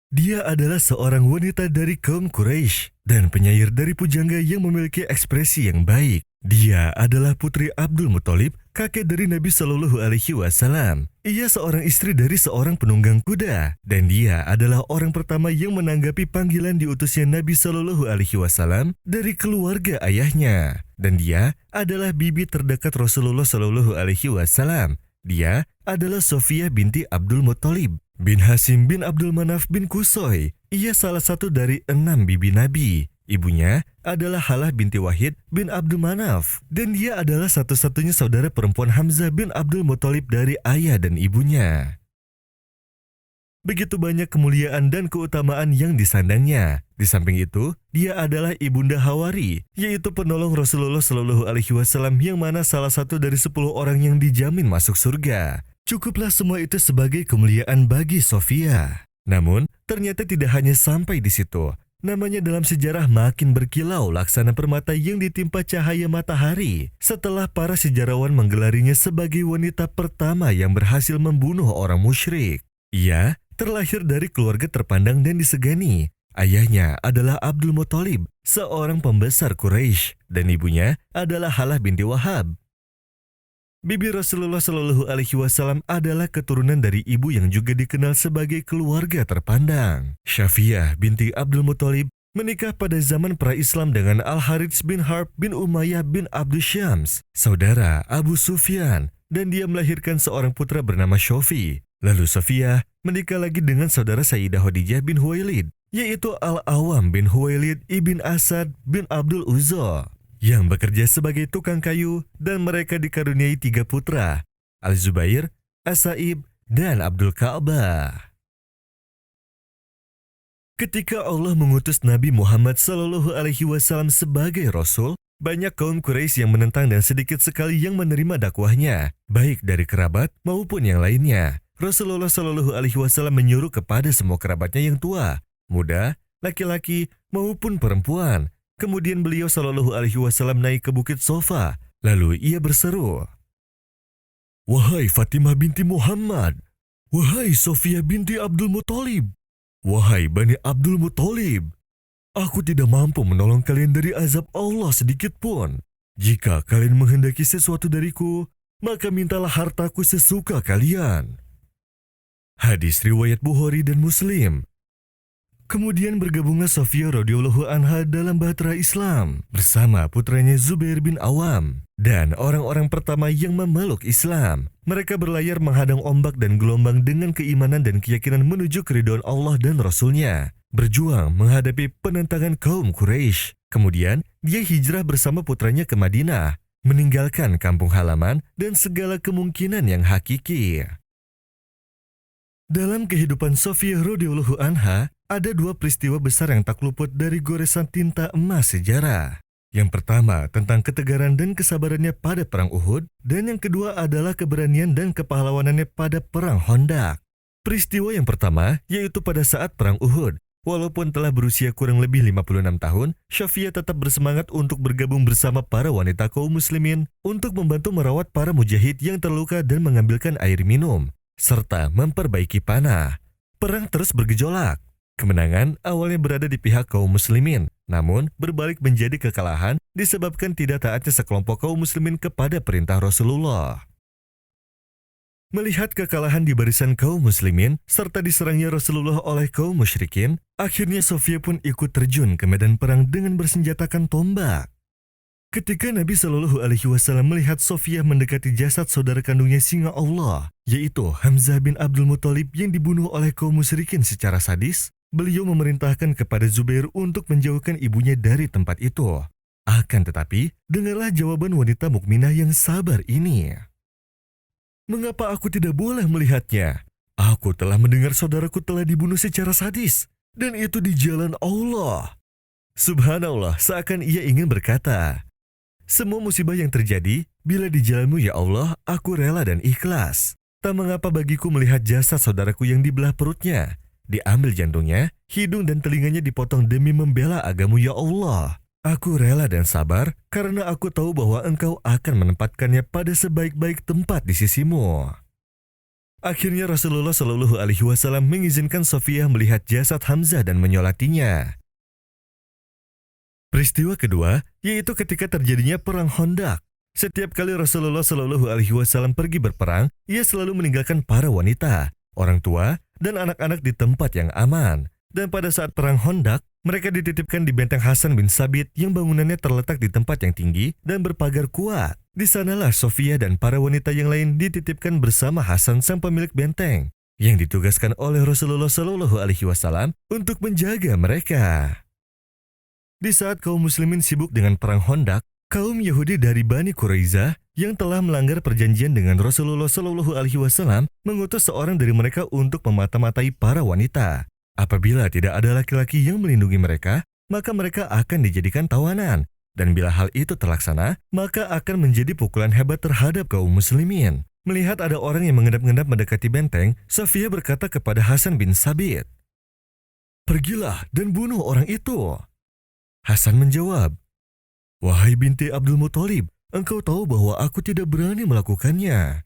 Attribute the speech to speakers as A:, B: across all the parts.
A: Dia adalah seorang wanita dari kaum Quraisy dan penyair dari pujangga yang memiliki ekspresi yang baik. Dia adalah putri Abdul Muthalib, kakek dari Nabi Shallallahu Alaihi Wasallam. Ia seorang istri dari seorang penunggang kuda, dan dia adalah orang pertama yang menanggapi panggilan diutusnya Nabi Shallallahu Alaihi Wasallam dari keluarga ayahnya. Dan dia adalah bibi terdekat Rasulullah Shallallahu Alaihi Wasallam. Dia adalah Sofia binti Abdul Muthalib bin Hashim bin Abdul Manaf bin Qusay. Ia salah satu dari 6 bibi Nabi. Ibunya adalah Halah binti Wahid bin Abdul Manaf. Dan dia adalah satu-satunya saudara perempuan Hamzah bin Abdul Muthalib dari ayah dan ibunya. Begitu banyak kemuliaan dan keutamaan yang disandangnya. Di samping itu, dia adalah ibunda Hawari, yaitu penolong Rasulullah Shallallahu Alaihi Wasallam yang mana salah satu dari 10 orang yang dijamin masuk surga. Cukuplah semua itu sebagai kemuliaan bagi Sofia. Namun, ternyata tidak hanya sampai di situ. Namanya dalam sejarah makin berkilau laksana permata yang ditimpa cahaya matahari setelah para sejarawan menggelarinya sebagai wanita pertama yang berhasil membunuh orang musyrik. Ia terlahir dari keluarga terpandang dan disegani. Ayahnya adalah Abdul Muthalib, seorang pembesar Quraisy, dan ibunya adalah Halah binti Wahab. Bibi Rasulullah Shallallahu Alaihi Wasallam adalah keturunan dari ibu yang juga dikenal sebagai keluarga terpandang. Syafiah binti Abdul Muthalib menikah pada zaman pra-Islam dengan Al-Harits bin Harb bin Umayyah bin Abdul Syams, saudara Abu Sufyan, dan dia melahirkan seorang putra bernama Shofi. Lalu Sofia menikah lagi dengan saudara Sayyidah Khadijah bin Huwailid, yaitu Al-Awam bin Huwailid ibn Asad bin Abdul Uzza, yang bekerja sebagai tukang kayu, dan mereka dikaruniai 3 putra, Al-Zubair, As-Sa'ib, dan Abdul Ka'bah. Ketika Allah mengutus Nabi Muhammad Sallallahu Alaihi Wasallam sebagai Rasul, banyak kaum Quraisy yang menentang dan sedikit sekali yang menerima dakwahnya, baik dari kerabat maupun yang lainnya. Rasulullah Shallallahu Alaihi Wasallam menyuruh kepada semua kerabatnya yang tua, muda, laki-laki maupun perempuan. Kemudian beliau Shallallahu Alaihi Wasallam naik ke bukit Sofa, lalu ia berseru, "Wahai Fatimah binti Muhammad, wahai Sofia binti Abdul Muthalib, wahai Bani Abdul Muthalib, aku tidak mampu menolong kalian dari azab Allah sedikit pun. Jika kalian menghendaki sesuatu dariku, maka mintalah hartaku sesuka kalian." Hadis riwayat Bukhari dan Muslim. Kemudian bergabunglah Sofia radhiyallahu anha dalam bahtera Islam bersama putranya Zubair bin Awam dan orang-orang pertama yang memeluk Islam. Mereka berlayar menghadang ombak dan gelombang dengan keimanan dan keyakinan menuju keridhaan Allah dan Rasul-Nya, berjuang menghadapi penentangan kaum Quraisy. Kemudian dia hijrah bersama putranya ke Madinah, meninggalkan kampung halaman dan segala kemungkinan yang hakiki. Dalam kehidupan Sofia radhiyallahu anha, ada 2 peristiwa besar yang tak luput dari goresan tinta emas sejarah. Yang pertama tentang ketegaran dan kesabarannya pada Perang Uhud, dan yang kedua adalah keberanian dan kepahlawanannya pada Perang Khandaq. Peristiwa yang pertama yaitu pada saat Perang Uhud. Walaupun telah berusia kurang lebih 56 tahun, Sofia tetap bersemangat untuk bergabung bersama para wanita kaum muslimin untuk membantu merawat para mujahid yang terluka dan mengambilkan air minum, serta memperbaiki panah. Perang terus bergejolak. Kemenangan awalnya berada di pihak kaum muslimin, namun berbalik menjadi kekalahan disebabkan tidak taatnya sekelompok kaum muslimin kepada perintah Rasulullah. Melihat kekalahan di barisan kaum muslimin serta diserangnya Rasulullah oleh kaum musyrikin, akhirnya Sofia pun ikut terjun ke medan perang dengan bersenjatakan tombak. Ketika Nabi Shallallahu Alaihi Wasallam melihat Sofia mendekati jasad saudara kandungnya singa Allah, yaitu Hamzah bin Abdul Muthalib yang dibunuh oleh kaum musyrikin secara sadis, beliau memerintahkan kepada Zubair untuk menjauhkan ibunya dari tempat itu. Akan tetapi, dengarlah jawaban wanita mukminah yang sabar ini. "Mengapa aku tidak boleh melihatnya? Aku telah mendengar saudaraku telah dibunuh secara sadis, dan itu di jalan Allah." Subhanallah, seakan ia ingin berkata, "Semua musibah yang terjadi, bila di jalanmu ya Allah, aku rela dan ikhlas. Tak mengapa bagiku melihat jasad saudaraku yang dibelah perutnya, diambil jantungnya, hidung dan telinganya dipotong demi membela agamu ya Allah. Aku rela dan sabar karena aku tahu bahwa Engkau akan menempatkannya pada sebaik-baik tempat di sisimu." Akhirnya Rasulullah Shallallahu Alaihi Wasallam mengizinkan Sofiyah melihat jasad Hamzah dan menyolatinya. Peristiwa kedua yaitu ketika terjadinya perang Khandaq. Setiap kali Rasulullah Shallallahu Alaihi Wasallam pergi berperang, ia selalu meninggalkan para wanita, orang tua, dan anak-anak di tempat yang aman. Dan pada saat perang Khandaq, mereka dititipkan di benteng Hasan bin Sabit yang bangunannya terletak di tempat yang tinggi dan berpagar kuat. Di sanalah Sofiyah dan para wanita yang lain dititipkan bersama Hasan sang pemilik benteng, yang ditugaskan oleh Rasulullah Shallallahu Alaihi Wasallam untuk menjaga mereka. Di saat kaum muslimin sibuk dengan perang Khandaq, kaum Yahudi dari Bani Quraizah yang telah melanggar perjanjian dengan Rasulullah Shallallahu Alaihi Wasallam mengutus seorang dari mereka untuk memata-matai para wanita. Apabila tidak ada laki-laki yang melindungi mereka, maka mereka akan dijadikan tawanan. Dan bila hal itu terlaksana, maka akan menjadi pukulan hebat terhadap kaum muslimin. Melihat ada orang yang mengendap-endap mendekati benteng, Sofiyah berkata kepada Hasan bin Sabit, "Pergilah dan bunuh orang itu." Hasan menjawab, "Wahai binti Abdul Muthalib, engkau tahu bahwa aku tidak berani melakukannya."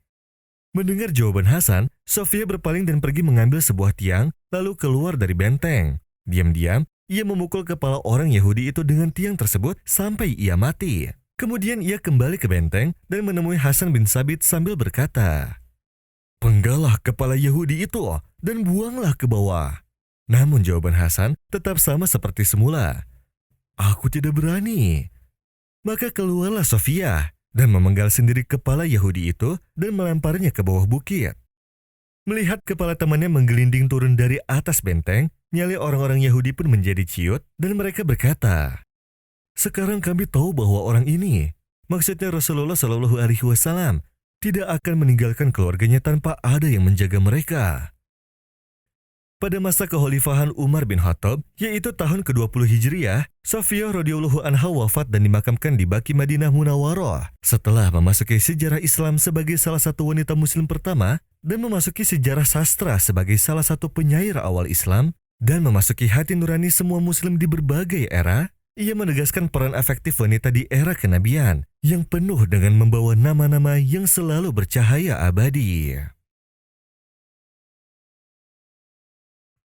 A: Mendengar jawaban Hasan, Sofiyah berpaling dan pergi mengambil sebuah tiang, lalu keluar dari benteng. Diam-diam, ia memukul kepala orang Yahudi itu dengan tiang tersebut sampai ia mati. Kemudian ia kembali ke benteng dan menemui Hasan bin Sabit sambil berkata, "Penggalah kepala Yahudi itu dan buanglah ke bawah." Namun jawaban Hasan tetap sama seperti semula. "Aku tidak berani." Maka keluarlah Sofiyah dan memenggal sendiri kepala Yahudi itu dan melemparnya ke bawah bukit. Melihat kepala temannya menggelinding turun dari atas benteng, nyali orang-orang Yahudi pun menjadi ciut dan mereka berkata, "Sekarang kami tahu bahwa orang ini," maksudnya Rasulullah Shallallahu Alaihi Wasallam, "tidak akan meninggalkan keluarganya tanpa ada yang menjaga mereka." Pada masa kekhalifahan Umar bin Khattab, yaitu tahun ke-20 Hijriah, Sofiyah radhiyallahu anha wafat dan dimakamkan di Baqi Madinah Munawwarah. Setelah memasuki sejarah Islam sebagai salah satu wanita muslim pertama dan memasuki sejarah sastra sebagai salah satu penyair awal Islam dan memasuki hati nurani semua muslim di berbagai era, ia menegaskan peran efektif wanita di era kenabian yang penuh dengan membawa nama-nama yang selalu bercahaya abadi.